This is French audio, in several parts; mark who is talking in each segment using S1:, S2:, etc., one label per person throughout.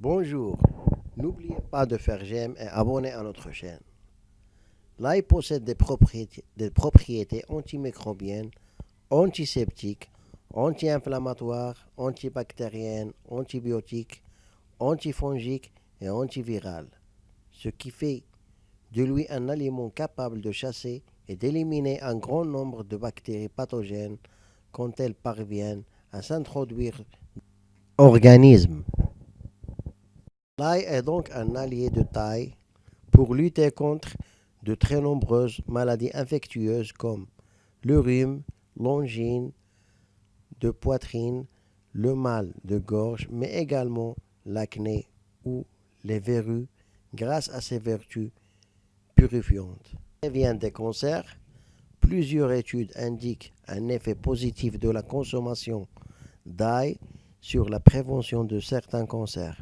S1: Bonjour, n'oubliez pas de faire j'aime et abonner à notre chaîne. L'ail possède des propriétés antimicrobiennes, antiseptiques, anti-inflammatoires, antibactériennes, antibiotiques, antifongiques et antivirales, ce qui fait de lui un aliment capable de chasser et d'éliminer un grand nombre de bactéries pathogènes quand elles parviennent à s'introduire dans l'organisme. L'ail est donc un allié de taille pour lutter contre de très nombreuses maladies infectieuses comme le rhume, l'angine de poitrine, le mal de gorge, mais également l'acné ou les verrues grâce à ses vertus purifiantes. Et vient des cancers. Plusieurs études indiquent un effet positif de la consommation d'ail sur la prévention de certains cancers,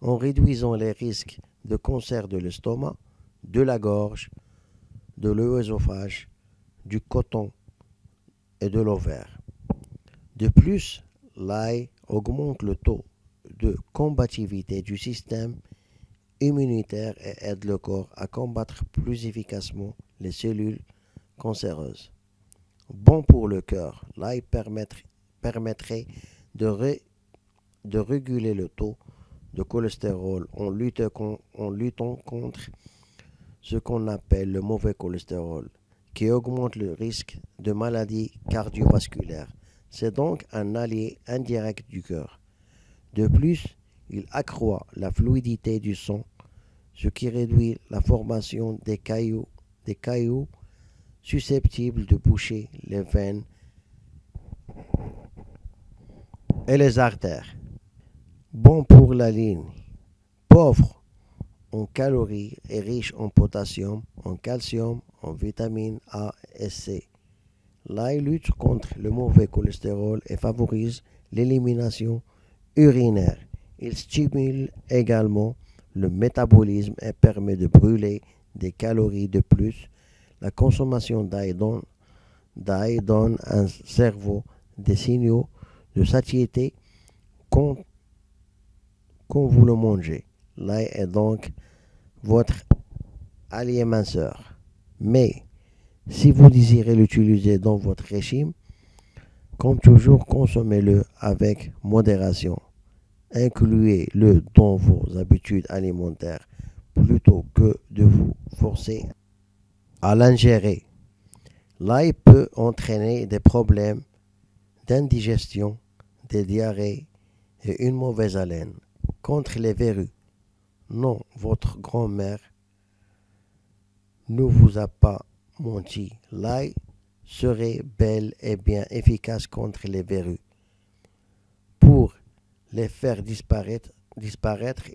S1: en réduisant les risques de cancer de l'estomac, de la gorge, de l'œsophage, du côlon et de l'ovaire. De plus, l'ail augmente le taux de combativité du système immunitaire et aide le corps à combattre plus efficacement les cellules cancéreuses. Bon pour le cœur, l'ail permettrait de réguler le taux de cholestérol en luttant contre ce qu'on appelle le mauvais cholestérol, qui augmente le risque de maladies cardiovasculaires. C'est donc un allié indirect du cœur. De plus, il accroît la fluidité du sang, ce qui réduit la formation des caillots susceptibles de boucher les veines et les artères. Bon pour la ligne. Pauvre en calories et riche en potassium, en calcium, en vitamines A et C. L'ail lutte contre le mauvais cholestérol et favorise l'élimination urinaire. Il stimule également le métabolisme et permet de brûler des calories de plus. La consommation d'ail donne à un cerveau des signaux de satiété quand vous le mangez. L'ail est donc votre allié minceur. Mais si vous désirez l'utiliser dans votre régime, comme toujours, consommez-le avec modération. Incluez-le dans vos habitudes alimentaires plutôt que de vous forcer à l'ingérer. L'ail peut entraîner des problèmes d'indigestion, des diarrhées et une mauvaise haleine. Contre les verrues, non, votre grand-mère ne vous a pas menti. L'ail serait bel et bien efficace contre les verrues. Pour les faire disparaître,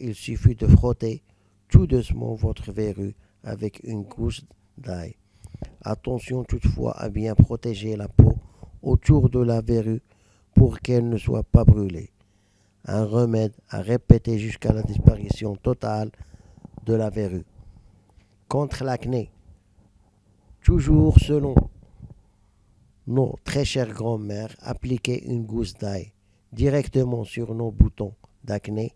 S1: il suffit de frotter tout doucement votre verrue avec une gousse d'ail. Attention toutefois à bien protéger la peau autour de la verrue pour qu'elle ne soit pas brûlée. Un remède à répéter jusqu'à la disparition totale de la verrue. Contre l'acné, toujours selon nos très chères grand-mères, appliquer une gousse d'ail directement sur nos boutons d'acné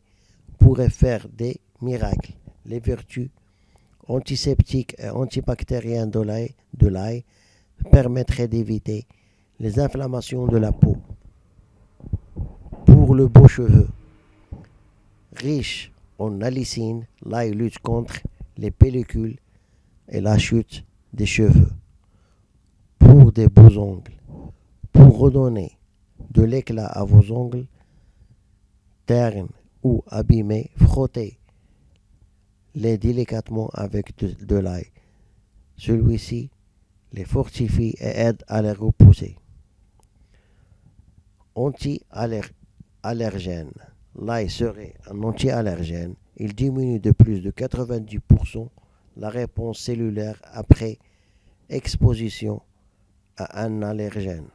S1: pourrait faire des miracles. Les vertus antiseptiques et antibactériennes de l'ail permettraient d'éviter les inflammations de la peau. Pour le beau cheveu, riche en allicine, l'ail lutte contre les pellicules et la chute des cheveux. Pour des beaux ongles, pour redonner de l'éclat à vos ongles ternes ou abîmés, frottez-les délicatement avec de l'ail. Celui-ci les fortifie et aide à les repousser. Anti-allergène. L'ail serait un anti-allergène. Il diminue de plus de 90% la réponse cellulaire après exposition à un allergène.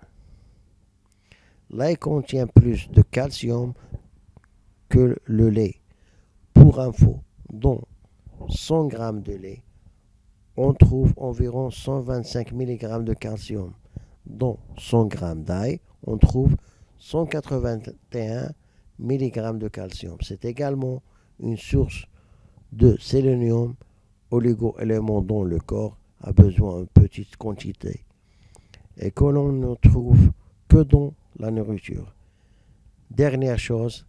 S1: L'ail contient plus de calcium que le lait. Pour info, dans 100 g de lait, on trouve environ 125 mg de calcium. Dans 100 g d'ail, on trouve 181 mg de calcium. C'est également une source de sélénium, oligo-élément dont le corps a besoin en petite quantité et que l'on ne trouve que dans la nourriture. Dernière chose,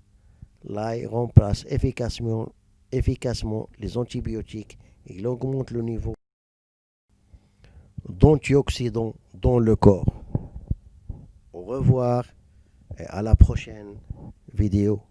S1: l'ail remplace efficacement les antibiotiques et il augmente le niveau d'antioxydants dans le corps. Au revoir et à la prochaine vidéo.